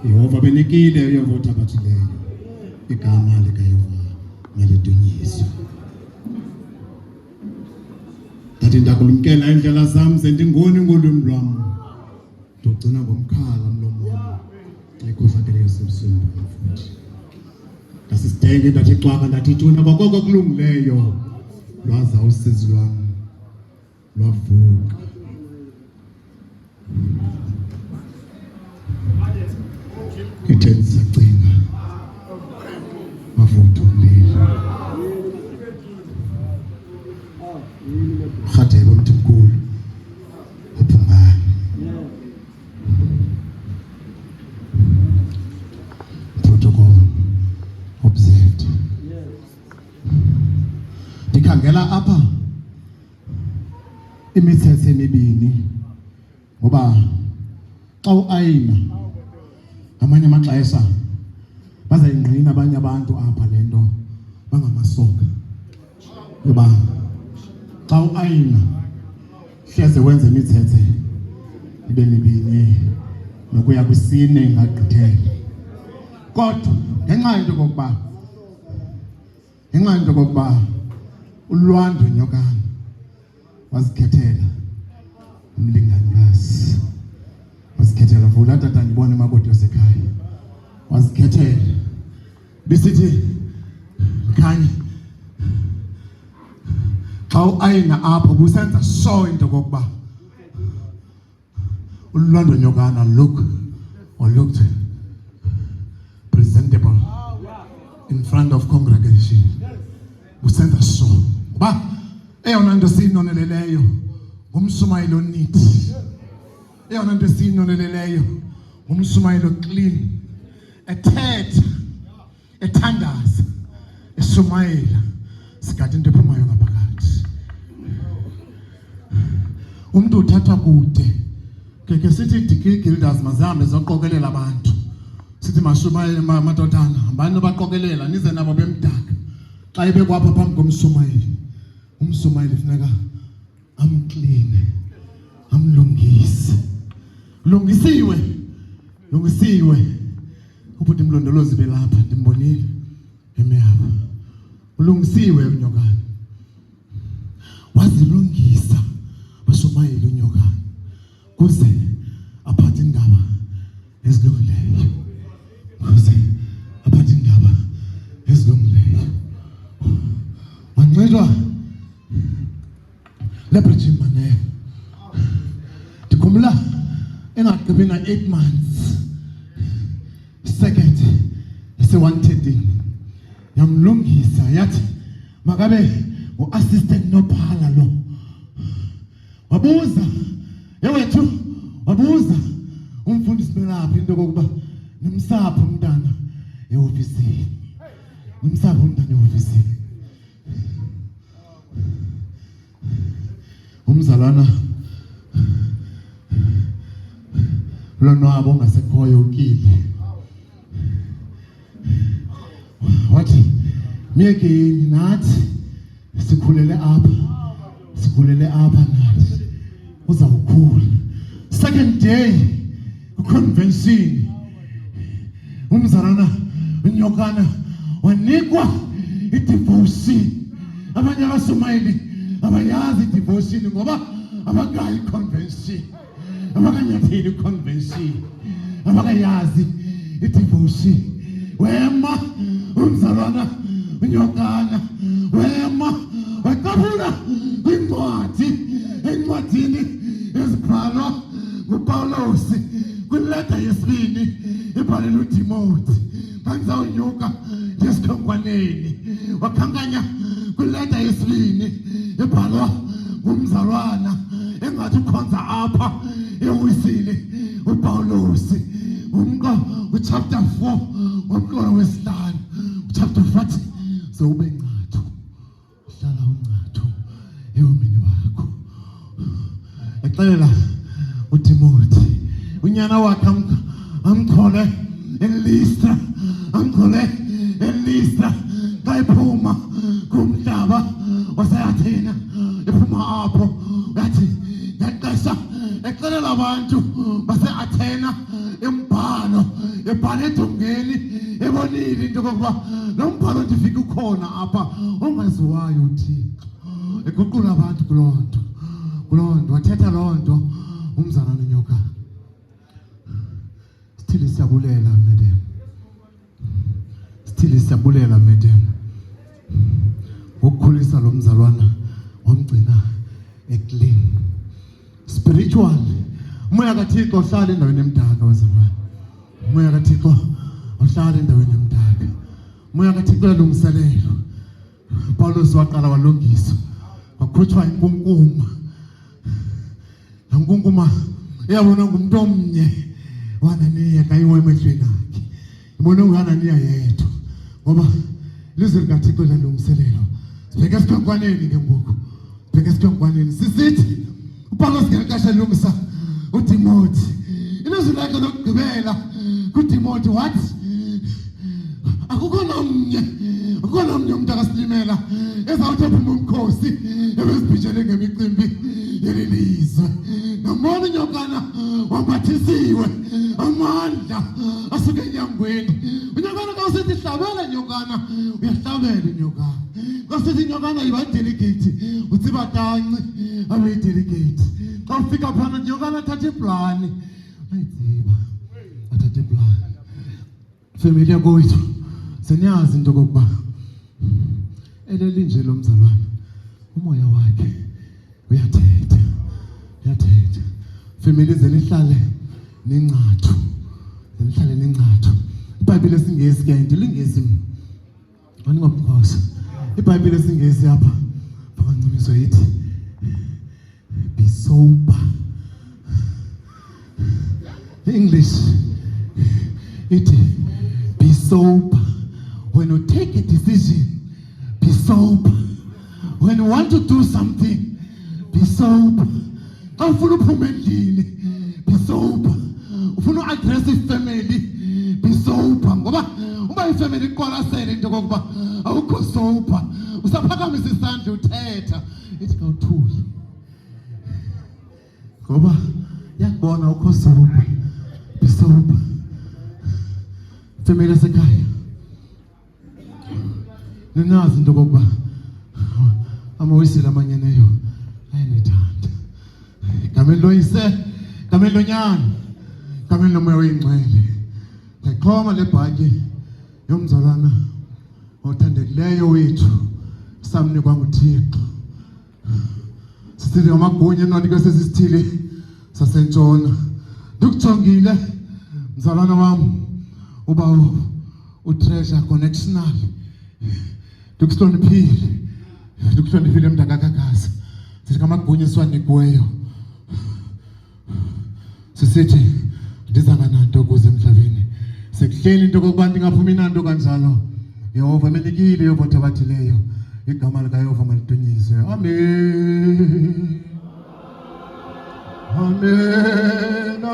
Yehova benikile uyovota abathileyo. Igama likaYehova malidunyiswe. Ndathi ndakulumkela indlela zami zendingoni ngolwimi lwami. Ndogcina ngomkhala umlomo wami. Ikhohlakele yasemsweni futhi. Ndasisitenge ndathi xwaka ndathi thuna kwakoko kulungileyo. Lwaza usizi lwami. Lwavuka. Ngithe sacinga. Wavutha umlilo. Khathebe umuntu mkhulu. Uphumani. Protocol observed. Ndikhangela apha imithetho emibini ngoba xa uayina amanye amaxesha bazayingqina abanye abantu apha lento bangamasoka ngoba xa uayina hleze wenze imithetho ibe mibini nokuya kwisine ingagqithela kodwa ngenxa yento kokuba uLwando Nyokana wazikhethela umlinganikazi wazikhethela vula tata ndibone makoti yasekhaya wazikhethela bisithi khanye xa uayina apho busenza so into kokuba uLwando Nyokana looked presentable in front of congregation busenza so ba eyona nto sinoneleleyo ngumshumayelo onit eyona nto sinoneleleyo ngumshumayelo clean ethetha ethandaza eshumayela sikade into ephumayo ngaphakathi umuntu uthatha kude ke sithi Gildas mazihambe zoqokelela abantu sithi mashumayela madodana hambani baqokelela nize nabo bemdaka xa ibe kwapha phambi komshumayeli umshumayeli funeka amclean amlungise lungisiwe ubhuti mlondolozi belapha ndimbonile emyaba ulungisiwe uNyokana wazilungisa bashumayeli uNyokana kuze aphathe indaba ezilungileyo wancedwa lebrejim mane ndikhumbula engagqibi na 8 months second ese-113 yamlungisa yathi makabe u-assistant nophala lo wabuza umfundisi belapha into kokuba nimsapho umntana ehofisini umzalwana lonwabo ngasekhoyo ukile wathi miyekeni nathi sikhulele apha nathi uzawukhula second day convention umzalwana uNyokana wanikwa i-devotion abanye abashumayeli abayazi i-devotion ngoba abakayi convention abakanyatheli convention abakayazi i-devotion wema umzalwana uNyokana wema waqabula encwadini ezibhalwa nguPawulos kwileta yesibini ebhalelwe uTimothy ngizawunyuka ngesikhonkwaneni wakhankanya kwileta yesibini ebhalwa ngumzalwana engathi ukhonza apha ewisile uPawulos chapter 4 ngomqolo wesihlanu chapter 40 sewube ncathu hlala uncathu emini wakho exelela uTimothy unyana wakhe amkhole eListra kayiphuma kumhlaba waseAthena ephuma apho yathi ngexesha exelela abantu baseAthena embhalo ebhale edongeni ebonile into kokuba lo mbhalo ndifika ukhona apha ongaziwayo uThixo eguqula abantu kuloo nto wathetha loo nto umzalwane nyoka. Sithile siyabulela madam, sithile siyabulela madam ukukhulisa lo mzalwana wamgcina eclean spiritual. Umoya kaThixo uhlala endaweni emdaka wezabana, umoya kaThixo uhlala endaweni emdaka, umoya kaThixo uyalungiselelwa. Pawulos waqala walungisa kwakhutshwa inkunkuma, nankunkuma iyabona ngumuntu omnye uHananiya kayiwe emehlweni akhe, ibona uHananiya yedwa ngoba ilizwi likaThixo lalungiselelwa. Sibheke esikhankwaneni ke ngoku, sibheke esikhankwaneni sisithi uPawulos ngelixesha lungisa uTimothy ilizwi lakhe lokugqibela kuTimothy wathi akukho nomnye umuntu akasilimela ezawuthi aphuma umkhosi ebezibhijele ngemicimbi yelilizwe. Nambona inyokana wambathisiwe amandla asuke enyangweni. Unyokana kawusithi hlabela nyokana, uyahlabela inyokana. Kawusithi inyokana yibadelegate utsibatanci abeyidelegate. Xa ufika phana nyokana athatha iplani ayidziba athatha iplani. Family yakwethu senyazi into kokuba eleli nje lo mzalwane umoya wakhe uyathetha. Family zenihlale ningcathu, zenihlale ningcathu. iBhayibhile lesingesi ke ndilingesi aningomkhosi. iBhayibhile lesingesi apha bakancimiso yithi be sober. English ithi be sober. When you take a decision, be sober. When you want to do something, be sober. Xa ufuna uphuma endlini, be sober. Ufuna uaddress ifamily, be sober. Ngoba uba ifamily iqwalasele into kokuba awukho sober, usaphakamisa isandla uthetha ithi kawuthuli ngoba yakubona ukho sober. Be sober. Family yasekhaya ninazi into kokuba amawisile amanyeneyo ayanithanda. Igameni loyise, igameni lonyana, igameni lomoya oyingcwele. Ngixhoma le bhatyi yomzalwana othandekileyo wethu samnikwa nguThixo. Sithile ngamagunya enwanikwe sesisithile sasentshona. Ndikujongile mzalwana wam uba uTreasure Connectional. Ndikuhloniphile mntakakakazi. Sithi ngamagunya esiwanikiweyo sisithi ndizaba nanto kuze emhlabeni. Sekuhleli into kokuba ndingaphumi nanto kanjalo. Yehova amenikile Yehova othabathileyo. Igama likaYehova malidunyiswe. Amen. Amen.